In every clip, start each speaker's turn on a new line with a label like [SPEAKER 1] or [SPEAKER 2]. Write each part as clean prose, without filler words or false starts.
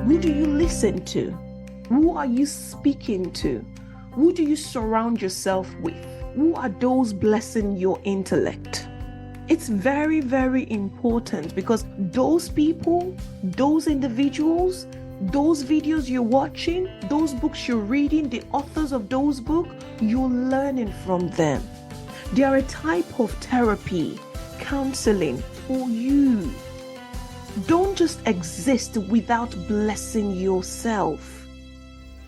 [SPEAKER 1] Who do you listen to? Who are you speaking to? Who do you surround yourself with? Who are those blessing your intellect? It's very, very important because those people, those individuals, those videos you're watching, those books you're reading, the authors of those books, you're learning from them. They are a type of therapy, counseling for you. Don't just exist without blessing yourself.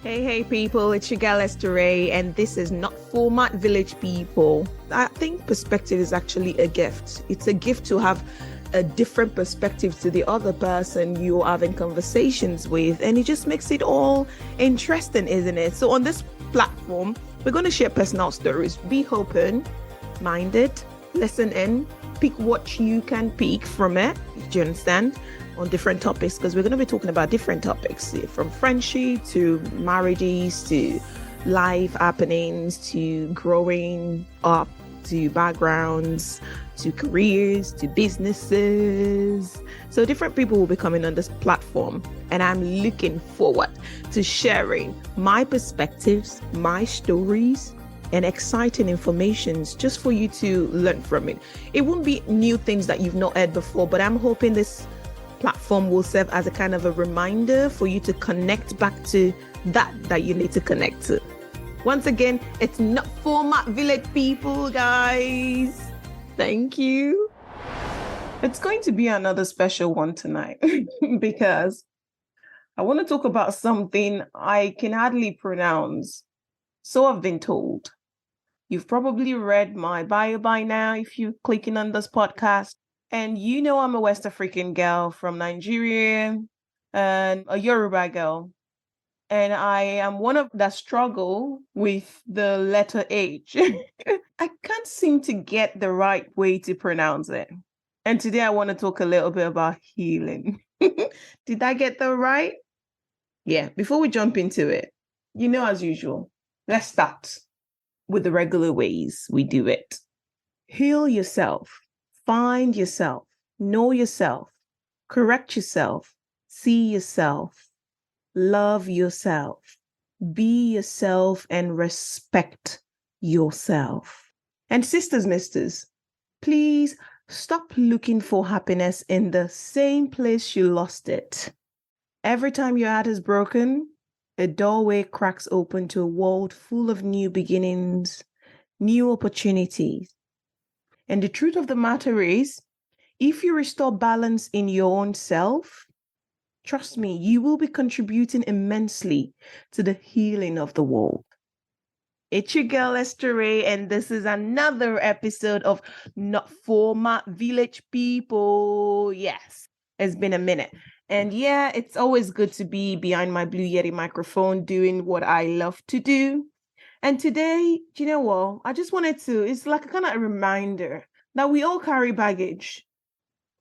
[SPEAKER 1] Hey people, it's your girl Esther Ray, and this is Not Format Village People. I think perspective is actually a gift. It's a gift to have a different perspective to the other person you're having conversations with, and it just makes it all interesting, isn't it? So on this platform, we're going to share personal stories. Be open-minded, listen in, pick what you can pick from it. Do you understand? On different topics, because we're going to be talking about different topics, from friendship to marriages to life happenings to growing up to backgrounds to careers to businesses. So different people will be coming on this platform, and I'm looking forward to sharing my perspectives, my stories, and exciting informations just for you to learn from it. It won't be new things that you've not heard before, but I'm hoping this platform will serve as a kind of a reminder for you to connect back to that you need to connect to. Once again, it's Not Format Village People, guys. Thank you. It's going to be another special one tonight because I want to talk about something I can hardly pronounce. So I've been told. You've probably read my bio by now if you're clicking on this podcast. And you know I'm a West African girl from Nigeria and a Yoruba girl. And I am one of that struggle with the letter H. I can't seem to get the right way to pronounce it. And today I want to talk a little bit about healing. Did I get that right? Yeah, before we jump into it, as usual, let's start with the regular ways we do it. Heal yourself. Find yourself, know yourself, correct yourself, see yourself, love yourself, be yourself, and respect yourself. And sisters, misters, please stop looking for happiness in the same place you lost it. Every time your heart is broken, a doorway cracks open to a world full of new beginnings, new opportunities. And the truth of the matter is, if you restore balance in your own self, trust me, you will be contributing immensely to the healing of the world. It's your girl Esther Ray, and this is another episode of Not Format Village People. Yes, it's been a minute. And yeah, it's always good to be behind my Blue Yeti microphone doing what I love to do. And today, you know what? I just wanted to, it's like a kind of a reminder that we all carry baggage.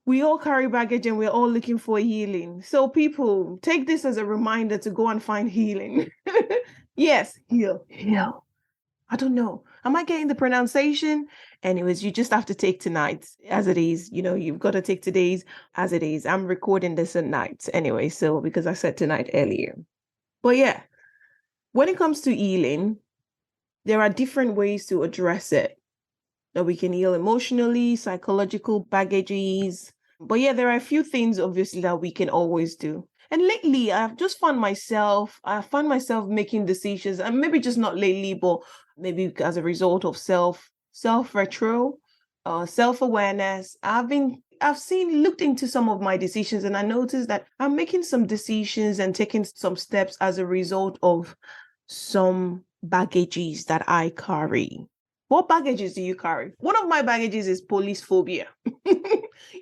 [SPEAKER 1] We all carry baggage and we're all looking for healing. So people, take this as a reminder to go and find healing. Yes, heal. I don't know. Am I getting the pronunciation? Anyways, you just have to take tonight as it is. You've got to take today's as it is. I'm recording this at night anyway, so because I said tonight earlier. But yeah, when it comes to healing, there are different ways to address it. That we can heal emotionally, psychological baggages. But yeah, there are a few things obviously that we can always do. And lately, I've just found myself making decisions, and maybe just not lately, but maybe as a result of self-retro, self-awareness. I've looked into some of my decisions, and I noticed that I'm making some decisions and taking some steps as a result of some baggages that I carry. What baggages do you carry? One of my baggages is police phobia.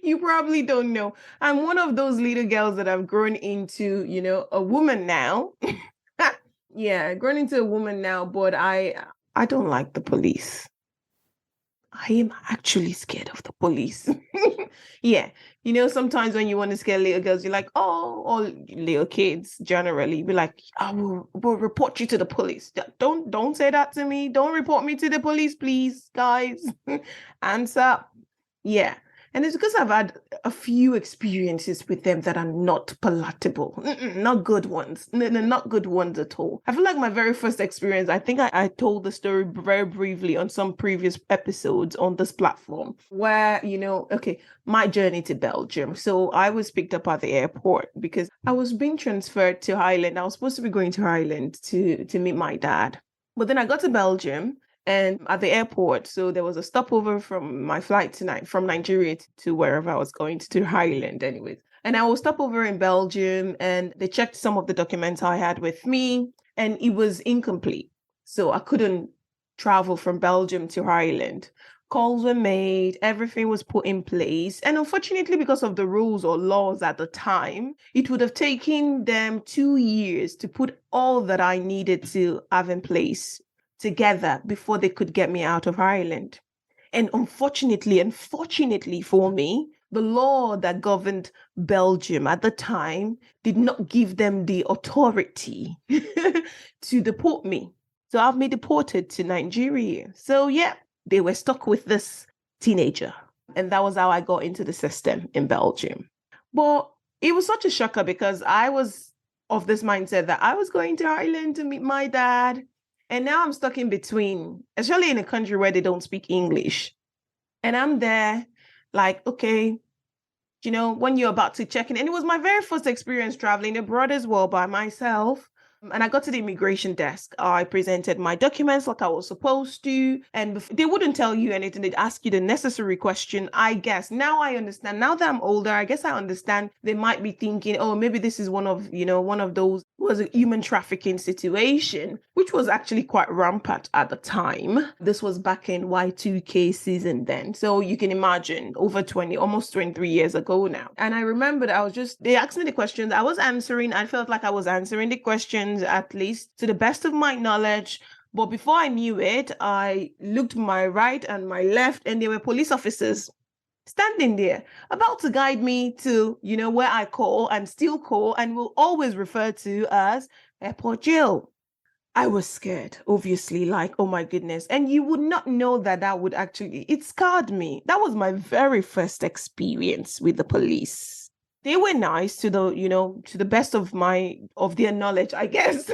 [SPEAKER 1] You probably don't know. I'm one of those little girls that have grown into, a woman now. Yeah, grown into a woman now, but I don't like the police. I am actually scared of the police. Yeah. Sometimes when you want to scare little girls, you're like, oh, or little kids generally, be like, we'll report you to the police. Don't say that to me. Don't report me to the police, please, guys. Answer. Yeah. And it's because I've had a few experiences with them that are not palatable, not good ones, not good ones at all. I feel like my very first experience, I think I told the story very briefly on some previous episodes on this platform where, okay, my journey to Belgium. So I was picked up at the airport because I was being transferred to Ireland. I was supposed to be going to Ireland to meet my dad. But then I got to Belgium and at the airport, so there was a stopover from my flight tonight from Nigeria to wherever I was going to Ireland anyways. And I will stop over in Belgium and they checked some of the documents I had with me and it was incomplete. So I couldn't travel from Belgium to Ireland. Calls were made, everything was put in place. And unfortunately, because of the rules or laws at the time, it would have taken them 2 years to put all that I needed to have in place together before they could get me out of Ireland. And unfortunately for me, the law that governed Belgium at the time did not give them the authority to deport me. So I've been deported to Nigeria. So yeah, they were stuck with this teenager. And that was how I got into the system in Belgium. But it was such a shocker because I was of this mindset that I was going to Ireland to meet my dad. And now I'm stuck in between, especially in a country where they don't speak English. And I'm there like, okay, when you're about to check in. And it was my very first experience traveling abroad as well by myself. And I got to the immigration desk. I presented my documents like I was supposed to. And they wouldn't tell you anything. They'd ask you the necessary question, I guess. Now I understand. Now that I'm older, I guess I understand. They might be thinking, oh, maybe this is one of those was a human trafficking situation, which was actually quite rampant at the time. This was back in Y2K season then. So you can imagine almost 23 years ago now. And I remembered they asked me the questions. I was answering. I felt like I was answering the questions at least to the best of my knowledge. But before I knew it, I looked my right and my left, and there were police officers standing there about to guide me to, where I call and still call and will always refer to as airport jail. I was scared, obviously, like, oh my goodness. And you would not know that it scarred me. That was my very first experience with the police. They were nice to the best of their knowledge, I guess.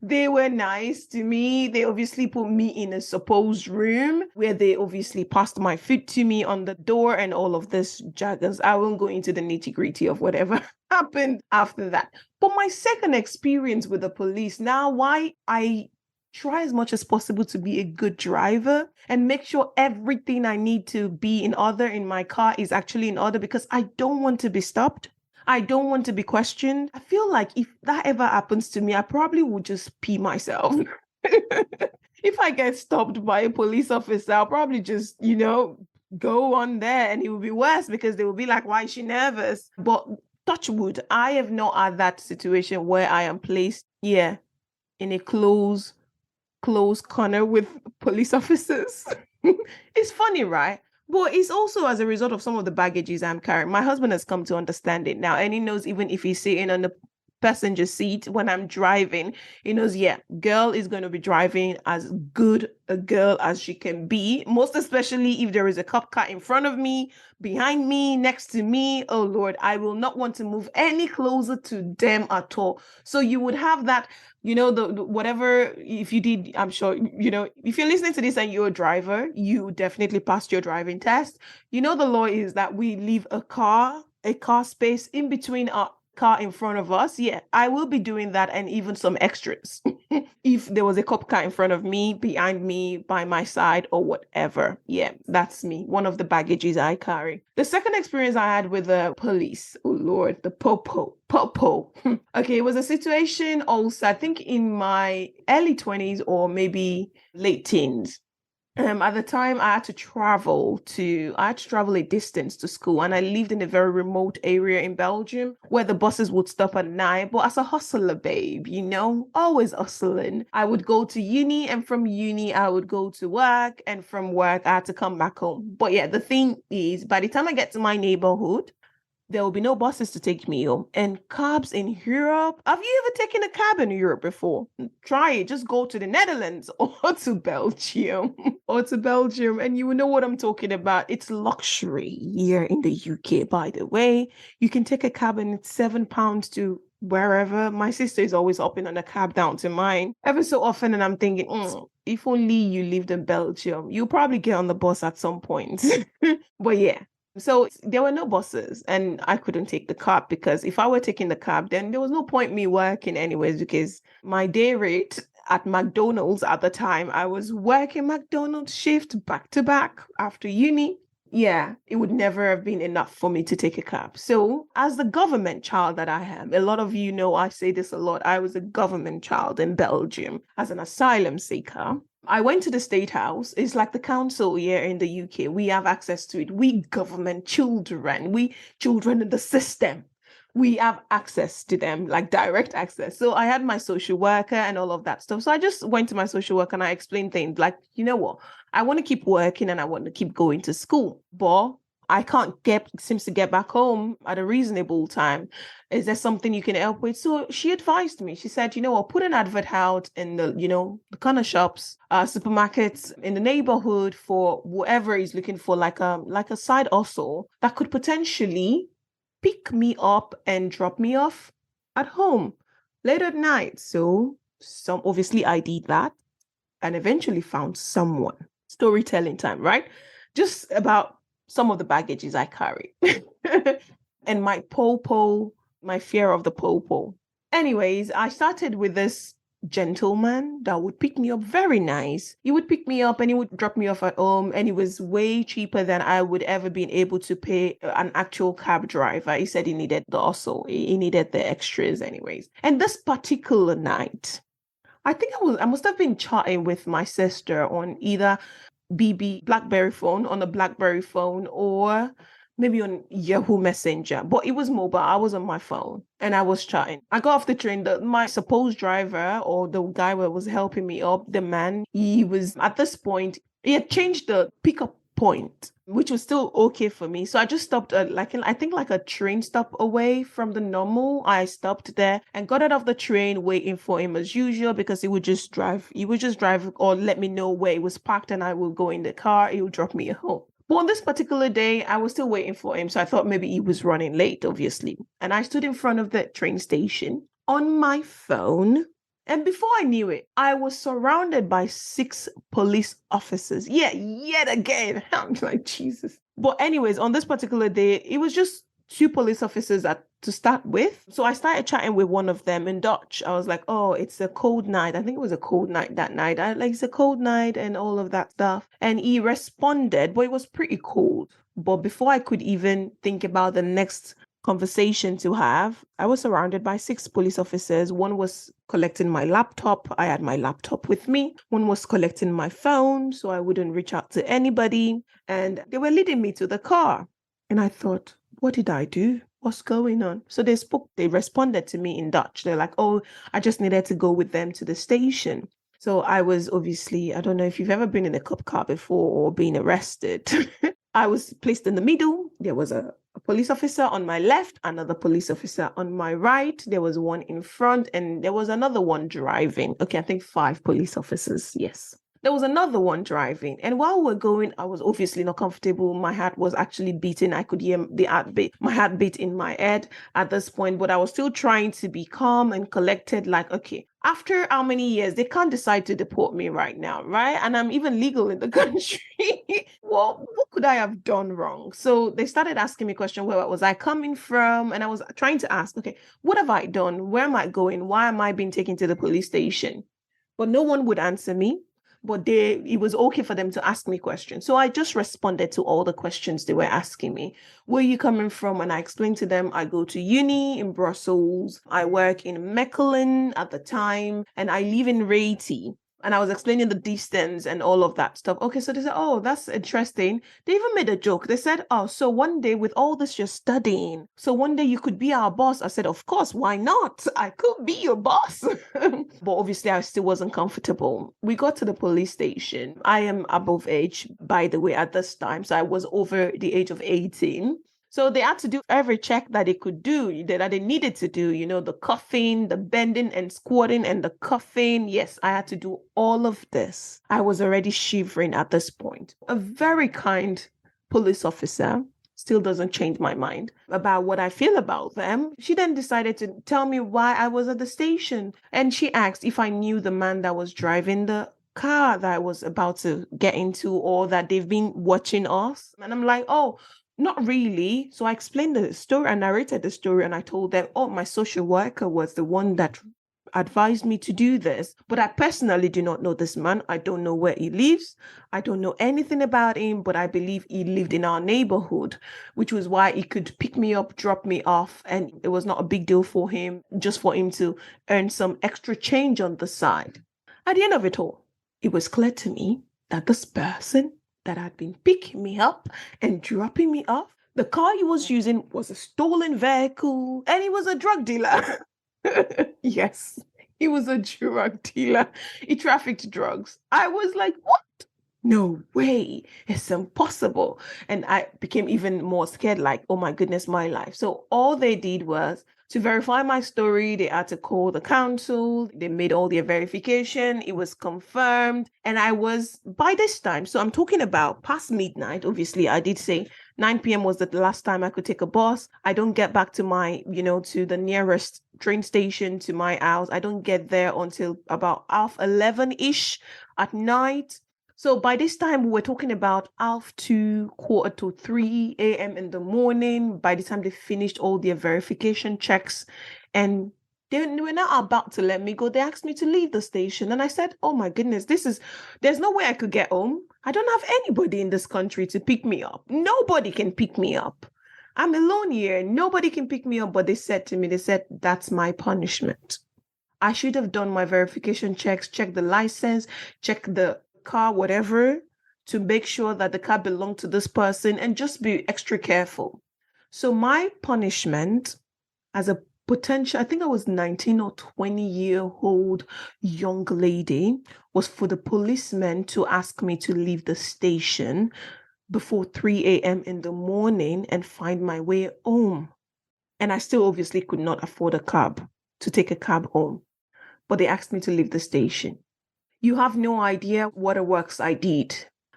[SPEAKER 1] They were nice to me. They obviously put me in a supposed room where they obviously passed my food to me on the door and all of this jargons. I won't go into the nitty-gritty of whatever happened after that. But my second experience with the police, now why I try as much as possible to be a good driver and make sure everything I need to be in order in my car is actually in order because I don't want to be stopped. I don't want to be questioned. I feel like if that ever happens to me, I probably would just pee myself. If I get stopped by a police officer, I'll probably just, go on there and it will be worse because they will be like, why is she nervous? But touch wood, I have not had that situation where I am placed, in a close corner with police officers. It's funny, right? But it's also as a result of some of the baggages I'm carrying. My husband has come to understand it now, and he knows even if he's sitting on the passenger seat when I'm driving, he knows, girl is going to be driving as good a girl as she can be, most especially if there is a cop car in front of me, behind me, next to me. Oh Lord, I will not want to move any closer to them at all. So you would have that, the whatever, if you did, I'm sure, if you're listening to this and you're a driver, you definitely passed your driving test. The law is that we leave a car space in between our car in front of us. I will be doing that and even some extras if there was a cop car in front of me, behind me, by my side, or whatever. That's me, one of the baggages I carry. The second experience I had with the police, oh Lord, the POPO. Okay, it was a situation also, I think in my early 20s or maybe late teens. At the time, I had to travel a distance to school, and I lived in a very remote area in Belgium where the buses would stop at night. But as a hustler, babe, always hustling. I would go to uni, and from uni, I would go to work, and from work, I had to come back home. But the thing is, by the time I get to my neighborhood, there will be no buses to take me home. And cabs in Europe, have you ever taken a cab in Europe before? Try it. Just go to the Netherlands or to Belgium and you will know what I'm talking about. It's luxury here in the UK, by the way. You can take a cab and it's £7 to wherever. My sister is always hopping on a cab down to mine ever so often, and I'm thinking, if only you lived in Belgium, you'll probably get on the bus at some point. But yeah, so there were no buses and I couldn't take the cab, because if I were taking the cab, then there was no point me working anyways, because my day rate at McDonald's at the time, I was working McDonald's shift back to back after uni. Yeah, it would never have been enough for me to take a cab. So as the government child that I am, a lot of you know I say this a lot, I was a government child in Belgium as an asylum seeker. I went to the State House. It's like the council here in the UK. We have access to it. We government children, we children in the system, we have access to them, like direct access. So I had my social worker and all of that stuff. So I just went to my social worker and I explained things like, you know what, I want to keep working and I want to keep going to school, but I can't seems to get back home at a reasonable time. Is there something you can help with? So she advised me. She said, you know what, put an advert out in the, the corner shops, supermarkets in the neighborhood for whoever is looking for like a side hustle that could potentially pick me up and drop me off at home late at night. So obviously I did that and eventually found someone. Storytelling time, right? Just about some of the baggages I carry and my POPO, my fear of the POPO. Anyways, I started with this gentleman that would pick me up. Very nice. He would pick me up and he would drop me off at home, and it was way cheaper than I would ever been able to pay an actual cab driver. He said he needed the hustle, he needed the extras anyways. And this particular night, I think I must have been chatting with my sister on either BlackBerry phone, or maybe on Yahoo Messenger, but it was mobile. I was on my phone and I was chatting. I got off the train. My supposed driver, or the guy who was helping me up, the man, he was at this point, he had changed the pickup point, which was still okay for me. So I just stopped at I think a train stop away from the normal. I stopped there and got out of the train waiting for him as usual, because he would just drive or let me know where he was parked and I will go in the car. He would drop me home. But on this particular day, I was still waiting for him. So I thought maybe he was running late, obviously. And I stood in front of the train station on my phone. And before I knew it, I was surrounded by 6 police officers. Yeah, yet again. I'm like, Jesus. But anyways, on this particular day, it was just 2 police officers to start with. So I started chatting with one of them in Dutch. I was like, oh, it's a cold night. I think it was a cold night that night. It's a cold night and all of that stuff. And he responded, but it was pretty cold. But before I could even think about the next conversation to have, I was surrounded by 6 police officers. One was collecting my laptop. I had my laptop with me. One was collecting my phone so I wouldn't reach out to anybody. And they were leading me to the car. And I thought, what did I do? What's going on? So they responded to me in Dutch. They're like, oh, I just needed to go with them to the station. So I was obviously, I don't know if you've ever been in a cop car before or been arrested. I was placed in the middle. There was a police officer on my left, another police officer on my right. There was one in front and there was another one driving. Okay, I think 5 police officers. Yes. There was another one driving. And while we're going, I was obviously not comfortable. My heart was actually beating. I could hear my heartbeat in my head at this point, but I was still trying to be calm and collected. Like, okay, after how many years, they can't decide to deport me right now, right? And I'm even legal in the country. Well, what could I have done wrong? So they started asking me questions. Where was I coming from? And I was trying to ask, okay, what have I done? Where am I going? Why am I being taken to the police station? But no one would answer me. But it was okay for them to ask me questions. So I just responded to all the questions they were asking me. Where are you coming from? And I explained to them, I go to uni in Brussels. I work in Mechelen at the time, and I live in Reti. And I was explaining the distance and all of that stuff. Okay, so they said, oh, that's interesting. They even made a joke. They said, oh, so one day with all this you're studying, so one day you could be our boss. I said, of course, why not? I could be your boss. But obviously, I still wasn't comfortable. We got to the police station. I am above age, by the way, at this time. So I was over the age of 18. So they had to do every check that they could do, that they needed to do, the cuffing, the bending and squatting and the cuffing. Yes, I had to do all of this. I was already shivering at this point. A very kind police officer still doesn't change my mind about what I feel about them. She then decided to tell me why I was at the station. And she asked if I knew the man that was driving the car that I was about to get into, or that they've been watching us. And I'm like, oh, not really. So I explained the story, I narrated the story, and I told them, oh, my social worker was the one that advised me to do this. But I personally do not know this man. I don't know where he lives. I don't know anything about him, but I believe he lived in our neighborhood, which was why he could pick me up, drop me off, and it was not a big deal for him, just for him to earn some extra change on the side. At the end of it all, it was clear to me that this person that had been picking me up and dropping me off, the car he was using was a stolen vehicle, and he was a drug dealer. Yes, he was a drug dealer. He trafficked drugs. I was like, what? No way. It's impossible. And I became even more scared, like, oh my goodness, my life. So all they did was to verify my story. They had to call the council. They made all their verification. It was confirmed. And I was, by this time, so I'm talking about past midnight. Obviously, I did say 9 p.m. was the last time I could take a bus. I don't get back to my, to the nearest train station to my house. I don't get there until about 11:30-ish at night. So by this time, we were talking about 2:30, 2:45 a.m. in the morning. By the time they finished all their verification checks, and they were not about to let me go. They asked me to leave the station. And I said, oh my goodness, there's no way I could get home. I don't have anybody in this country to pick me up. Nobody can pick me up. I'm alone here. Nobody can pick me up. But they said, that's my punishment. I should have done my verification checks, check the license, check the car, whatever, to make sure that the car belonged to this person, and just be extra careful. So my punishment as a potential, I think I was 19 or 20-year-old young lady, was for the policeman to ask me to leave the station before 3 a.m. in the morning and find my way home. And I still obviously could not afford to take a cab home. But they asked me to leave the station. You have no idea what a works I did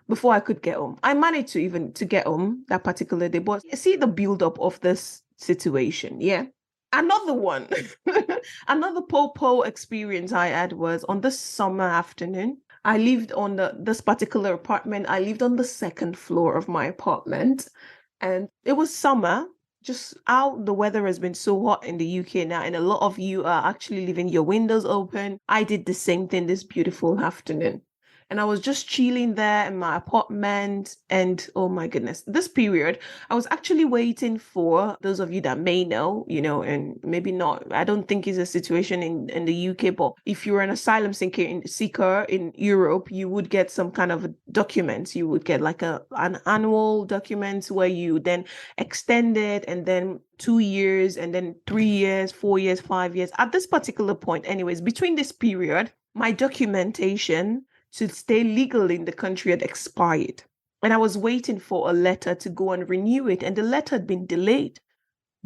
[SPEAKER 1] before I could get home. I managed to get home that particular day, but see the build-up of this situation, yeah? Another one, another POPO experience I had was on this summer afternoon. I lived on this particular apartment. I lived on the second floor of my apartment, and it was summer. Just how the weather has been so hot in the UK now, and a lot of you are actually leaving your windows open. I did the same thing this beautiful afternoon. And I was just chilling there in my apartment. And oh my goodness, this period, I was actually waiting for those of you that may know, and maybe not. I don't think it's a situation in the UK, but if you're an asylum seeker in Europe, you would get some kind of documents. You would get like an annual document where you then extend it, and then 2 years, and then 3 years, 4 years, 5 years. At this particular point, anyways, between this period, my documentation to stay legal in the country had expired. And I was waiting for a letter to go and renew it. And the letter had been delayed.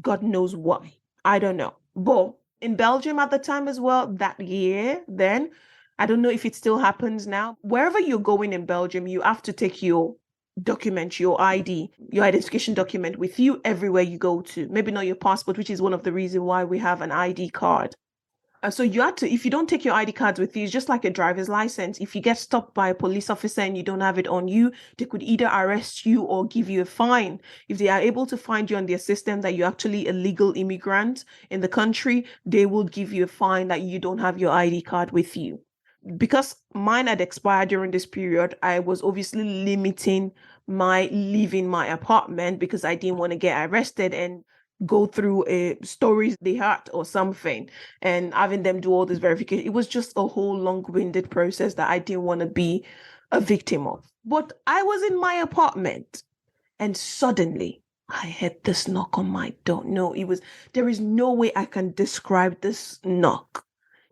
[SPEAKER 1] God knows why. I don't know. But in Belgium at the time as well, that year, then, I don't know if it still happens now. Wherever you're going in Belgium, you have to take your document, your ID, your identification document with you everywhere you go to. Maybe not your passport, which is one of the reasons why we have an ID card. So you have to, if you don't take your ID cards with you, it's just like a driver's license. If you get stopped by a police officer and you don't have it on you, they could either arrest you or give you a fine. If they are able to find you on their system that you're actually a legal immigrant in the country, they will give you a fine that you don't have your ID card with you. Because mine had expired during this period, I was obviously limiting my leaving my apartment because I didn't want to get arrested and go through stories they had or something, and having them do all this verification. It was just a whole long-winded process that I didn't want to be a victim of. But I was in my apartment, and suddenly I heard this knock on my door. No, there is no way I can describe this knock.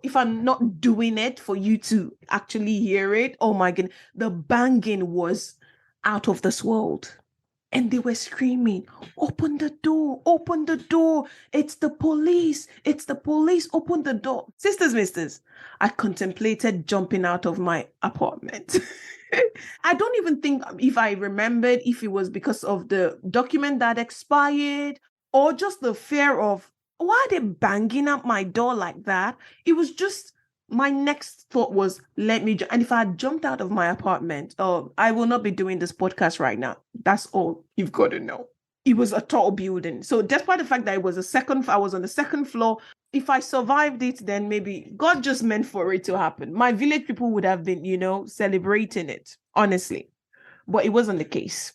[SPEAKER 1] If I'm not doing it for you to actually hear it, oh my goodness, the banging was out of this world. And they were screaming, open the door, open the door. It's the police. It's the police. Open the door. Sisters, misters, I contemplated jumping out of my apartment. I don't even think if I remembered if it was because of the document that expired or just the fear of why are they banging at my door like that? It was just my next thought was, let me, and if I had jumped out of my apartment, I will not be doing this podcast right now. That's all you've got to know. It was a tall building. So despite the fact that it was I was on the second floor, if I survived it, then maybe God just meant for it to happen. My village people would have been, celebrating it, honestly. But it wasn't the case.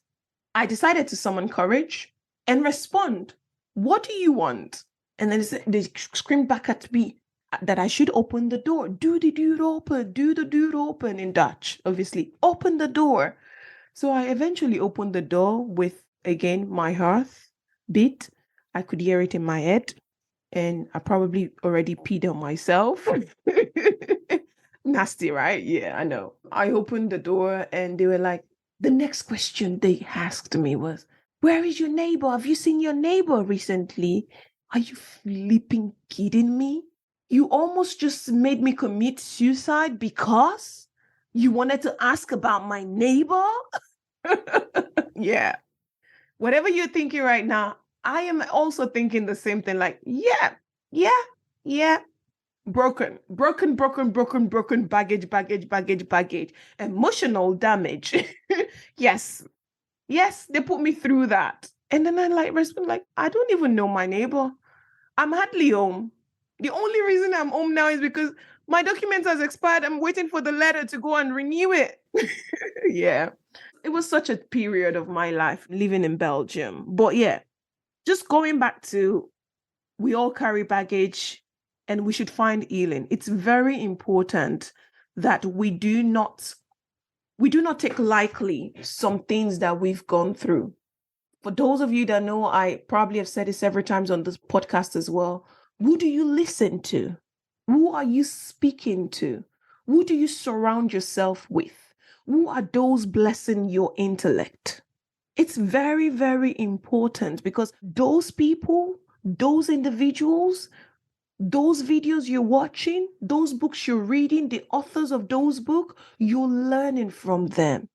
[SPEAKER 1] I decided to summon courage and respond. What do you want? And then they screamed back at me that I should open the door. Do the dude open in Dutch, obviously. Open the door. So I eventually opened the door with, again, my heart beat. I could hear it in my head. And I probably already peed on myself. Nasty, right? Yeah, I know. I opened the door and they were like, the next question they asked me was, where is your neighbor? Have you seen your neighbor recently? Are you flipping kidding me? You almost just made me commit suicide because you wanted to ask about my neighbor? Yeah. Whatever you're thinking right now, I am also thinking the same thing. Like, yeah. Broken, baggage, emotional damage. Yes, they put me through that. And then I respond, I don't even know my neighbor. I'm hardly home. The only reason I'm home now is because my document has expired. I'm waiting for the letter to go and renew it. Yeah. It was such a period of my life living in Belgium. But yeah, just going back to, we all carry baggage and we should find healing. It's very important that we do not take lightly some things that we've gone through. For those of you that know, I probably have said it several times on this podcast as well. Who do you listen to? Who are you speaking to? Who do you surround yourself with? Who are those blessing your intellect? It's very, very important because those people, those individuals, those videos you're watching, those books you're reading, the authors of those books, you're learning from them.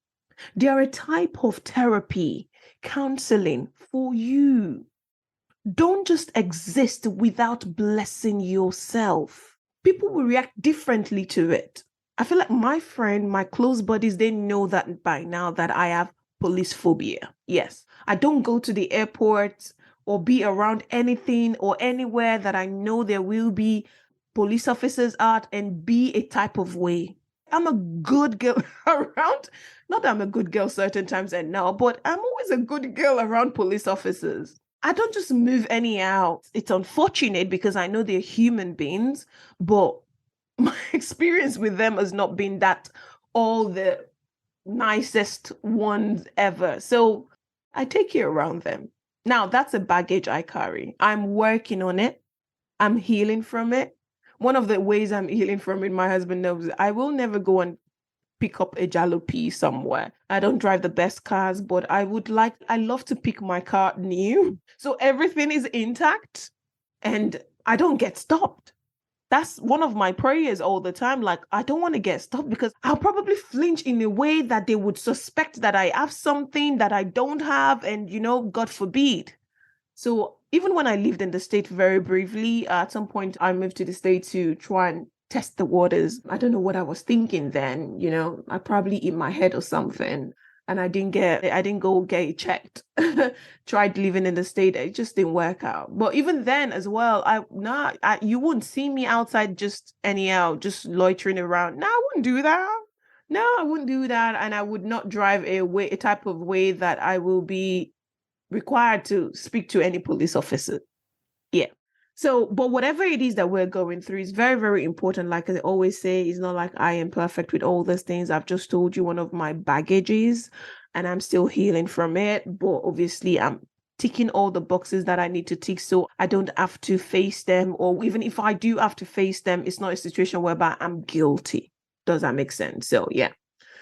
[SPEAKER 1] They are a type of therapy, counseling for you. Don't just exist without blessing yourself. People will react differently to it. I feel like my close buddies, they know that by now that I have police phobia. Yes, I don't go to the airport or be around anything or anywhere that I know there will be police officers at and be a type of way. I'm a good girl around. Not that I'm a good girl certain times and now, but I'm always a good girl around police officers. I don't just move anyhow. It's unfortunate because I know they're human beings, but my experience with them has not been that all the nicest ones ever. So I take you around them. Now, that's a baggage I carry. I'm working on it. I'm healing from it. One of the ways I'm healing from it, my husband knows, I will never go and pick up a jalopy somewhere. I don't drive the best cars, but I love to pick my car new. So everything is intact and I don't get stopped. That's one of my prayers all the time. Like, I don't want to get stopped because I'll probably flinch in a way that they would suspect that I have something that I don't have. And, God forbid. So even when I lived in the state very briefly, at some point I moved to the state to try and test the waters. I don't know what I was thinking then, I probably in my head or something. And I didn't go get it checked. Tried living in the state. It just didn't work out. But even then as well, you wouldn't see me outside just anyhow, just loitering around. No, I wouldn't do that. No, I wouldn't do that. And I would not drive a type of way that I will be required to speak to any police officer. Yeah. So, but whatever it is that we're going through is very, very important. Like I always say, it's not like I am perfect with all these things. I've just told you one of my baggages and I'm still healing from it. But obviously I'm ticking all the boxes that I need to tick so I don't have to face them. Or even if I do have to face them, it's not a situation whereby I'm guilty. Does that make sense? So, yeah.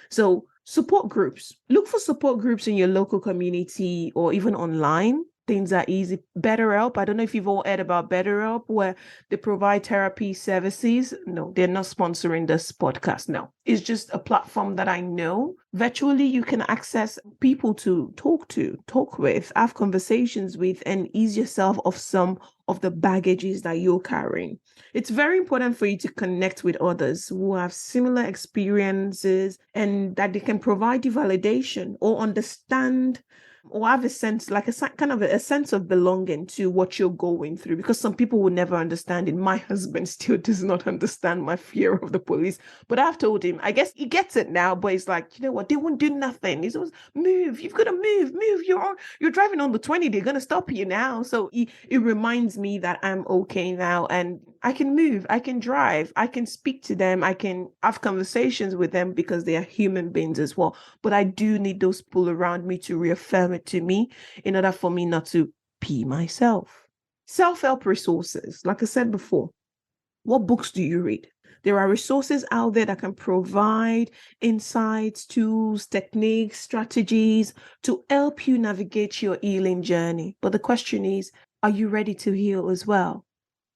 [SPEAKER 1] So Support groups. Look for support groups in your local community or even online. Things are easy. BetterHelp. I don't know if you've all heard about BetterHelp, where they provide therapy services. No, they're not sponsoring this podcast. No, it's just a platform that I know. Virtually, you can access people to, talk with, have conversations with, and ease yourself of some of the baggages that you're carrying. It's very important for you to connect with others who have similar experiences and that they can provide you validation or understand or have a sense, like kind of a sense of belonging to what you're going through, because some people will never understand it. My husband still does not understand my fear of the police, but I've told him, I guess he gets it now, but it's like, you know what, they won't do nothing. He's always, move, you've got to move, you're driving on the 20, they're going to stop you now. So it reminds me that I'm okay now, and I can move, I can drive, I can speak to them, I can have conversations with them because they are human beings as well. But I do need those people around me to reaffirm it to me in order for me not to pee myself. Self-help resources. Like I said before, what books do you read? There are resources out there that can provide insights, tools, techniques, strategies to help you navigate your healing journey. But the question is, are you ready to heal as well?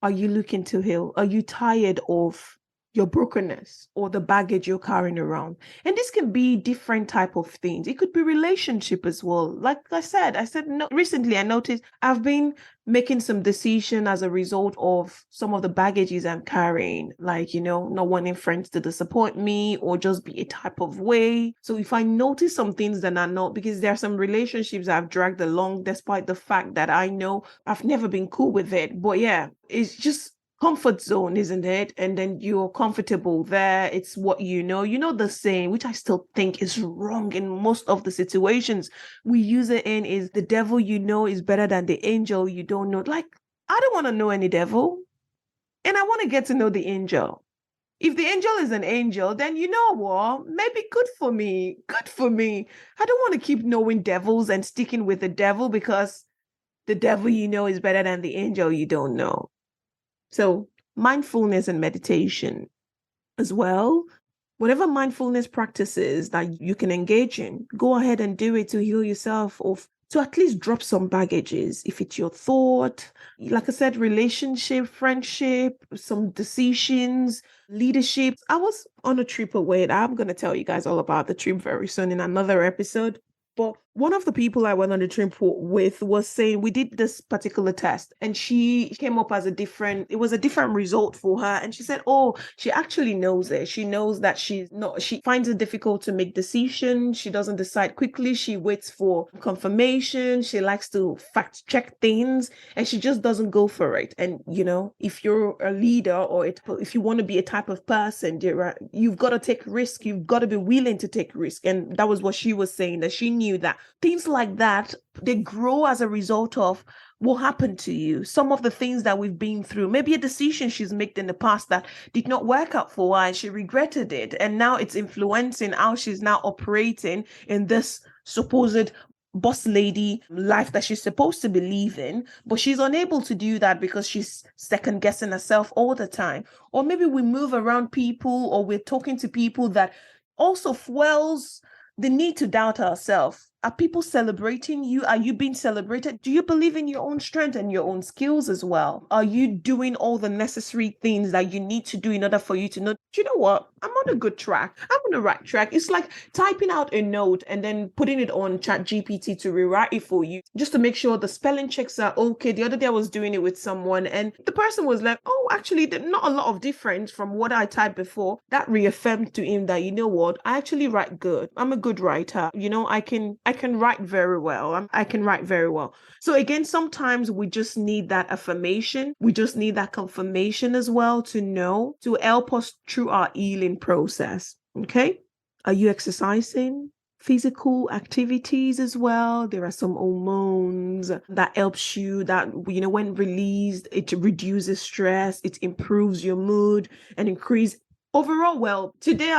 [SPEAKER 1] Are you looking to heal? Are you tired of your brokenness or the baggage you're carrying around? And this can be different type of things. It could be relationship as well. Like I said no, recently I noticed I've been making some decision as a result of some of the baggages I'm carrying, like, not wanting friends to disappoint me or just be a type of way. So if I notice some things that are not, because there are some relationships I've dragged along despite the fact that I know I've never been cool with it. But yeah, it's just comfort zone, isn't it? And then you're comfortable there. It's what you know the saying, which I still think is wrong in most of the situations we use it in, is the devil you know is better than the angel you don't know. Like, I don't want to know any devil, and I want to get to know the angel. If the angel is an angel, then you know what? Maybe good for me. Good for me. I don't want to keep knowing devils and sticking with the devil, because the devil you know is better than the angel you don't know. So mindfulness and meditation as well. Whatever mindfulness practices that you can engage in, go ahead and do it to heal yourself, or to at least drop some baggages. If it's your thought, like I said, relationship, friendship, some decisions, leadership. I was on a trip away. I'm going to tell you guys all about the trip very soon in another episode. But one of the people I went on the trip with was saying we did this particular test and she came up as it was a different result for her. And she said, oh, she actually knows it. She knows that she finds it difficult to make decisions. She doesn't decide quickly. She waits for confirmation. She likes to fact check things and she just doesn't go for it. And, if you're a leader or if you want to be a type of person, you've got to take risk. You've got to be willing to take risk. And that was what she was saying, that she knew that things like that, they grow as a result of what happened to you. Some of the things that we've been through, maybe a decision she's made in the past that did not work out for her and she regretted it. And now it's influencing how she's now operating in this supposed boss lady life that she's supposed to be living, but she's unable to do that because she's second guessing herself all the time. Or maybe we move around people, or we're talking to people that also fuels the need to doubt ourselves. Are people celebrating you? Are you being celebrated? Do you believe in your own strength and your own skills as well? Are you doing all the necessary things that you need to do in order for you to know, do you know what? I'm on a good track. I'm on the right track. It's like typing out a note and then putting it on ChatGPT to rewrite it for you, just to make sure the spelling checks are okay. The other day I was doing it with someone and the person was like, oh, actually, not a lot of difference from what I typed before. That reaffirmed to him that, you know what? I actually write good. I'm a good writer. I can write very well. I can write very well. So again, sometimes we just need that affirmation. We just need that confirmation as well to help us through our healing process. Okay? Are you exercising? Physical activities as well. There are some hormones that helps you, that, when released, it reduces stress, it improves your mood and increase overall. Well, today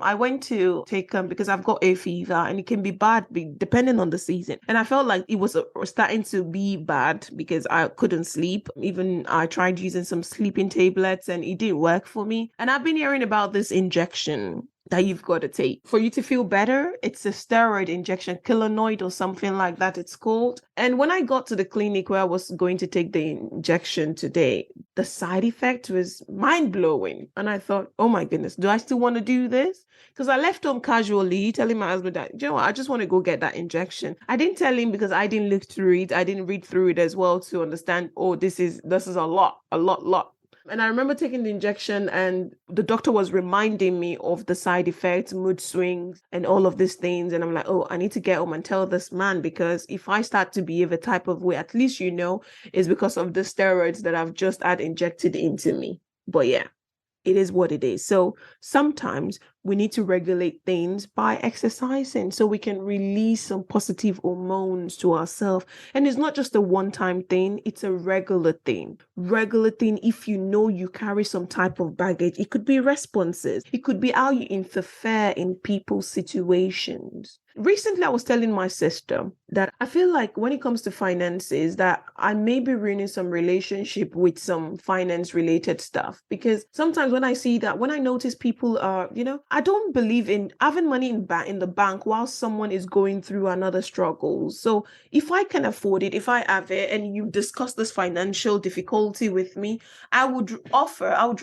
[SPEAKER 1] I went to take because I've got a fever and it can be bad depending on the season. And I felt like it was starting to be bad because I couldn't sleep. Even I tried using some sleeping tablets and it didn't work for me. And I've been hearing about this injection that you've got to take for you to feel better. It's a steroid injection, Kilinoid or something like that it's called. And when I got to the clinic where I was going to take the injection today, the side effect was mind-blowing. And I thought, oh my goodness, do I still want to do this? Because I left home casually telling my husband that, you know what, I just want to go get that injection. I didn't tell him because I didn't look through it. I didn't read through it as well to understand, oh, this is a lot. And I remember taking the injection and the doctor was reminding me of the side effects, mood swings, and all of these things. And I'm like, oh, I need to get home and tell this man, because if I start to behave a type of way, at least it's because of the steroids that I've just had injected into me. But yeah, it is what it is. So sometimes we need to regulate things by exercising so we can release some positive hormones to ourselves. And it's not just a one-time thing, it's a regular thing. If you know you carry some type of baggage, it could be responses. It could be how you interfere in people's situations. Recently, I was telling my sister that I feel like when it comes to finances, that I may be ruining some relationship with some finance related stuff. Because sometimes when I notice people are, I don't believe in having money in the bank while someone is going through another struggle. So if I can afford it, if I have it, and you discuss this financial difficulty with me, I would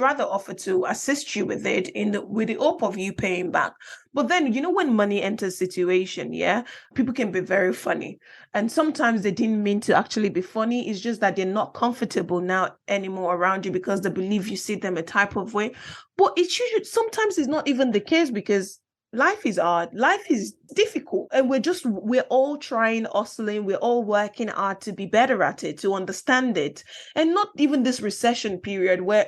[SPEAKER 1] rather offer to assist you with it with the hope of you paying back. But then, when money enters situation, yeah, people can be very funny. And sometimes they didn't mean to actually be funny. It's just that they're not comfortable now anymore around you because they believe you see them a type of way. But sometimes it's not even the case, because life is hard. Life is difficult. And we're all hustling. We're all working hard to be better at it, to understand it. And not even this recession period where,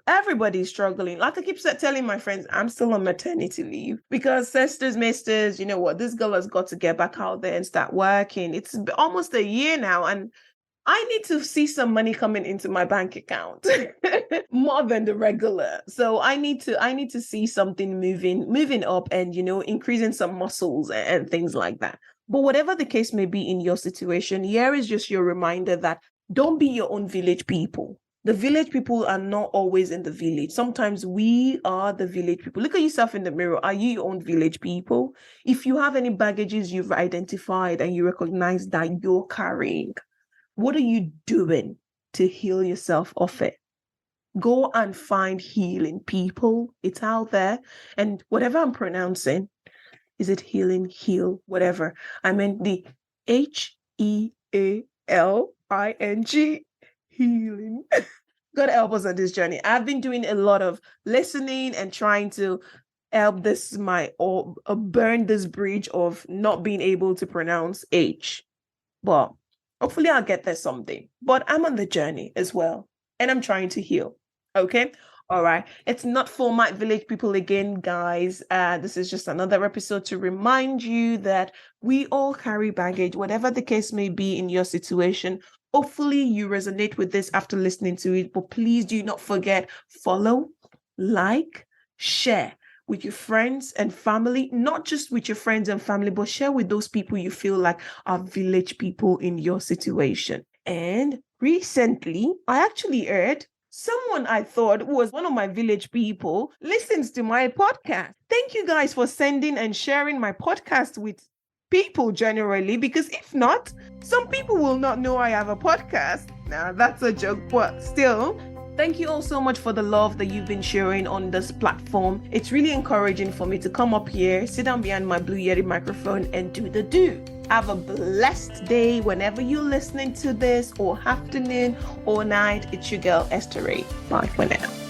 [SPEAKER 1] everybody's struggling. Like I keep telling my friends, I'm still on maternity leave because sisters, misters, this girl has got to get back out there and start working. It's almost a year now. And I need to see some money coming into my bank account more than the regular. So I need to see something moving up and, increasing some muscles and things like that. But whatever the case may be in your situation, here is just your reminder that don't be your own village people. The village people are not always in the village. Sometimes we are the village people. Look at yourself in the mirror. Are you your own village people? If you have any baggages you've identified and you recognize that you're carrying, what are you doing to heal yourself of it? Go and find healing, people. It's out there. And whatever I'm pronouncing, is it healing, heal, whatever. I meant the HEALING, healing. God help us on this journey. I've been doing a lot of listening and trying to help burn this bridge of not being able to pronounce H. But hopefully I'll get there someday. But I'm on the journey as well. And I'm trying to heal. Okay? All right. It's not for my village people again, guys. This is just another episode to remind you that we all carry baggage, whatever the case may be in your situation. Hopefully you resonate with this after listening to it. But please do not forget, follow, like, share with your friends and family, not just with your friends and family, but share with those people you feel like are village people in your situation. And recently, I actually heard someone I thought was one of my village people listens to my podcast. Thank you guys for sending and sharing my podcast with people generally, because if not, some people will not know I have a podcast. Now, that's a joke, but still, thank you all so much for the love that you've been sharing on this platform. It's really encouraging for me to come up here, sit down behind my Blue Yeti microphone and do. Have a blessed day whenever you're listening to this, or afternoon or night. It's your girl, Esther Ray. Bye for now.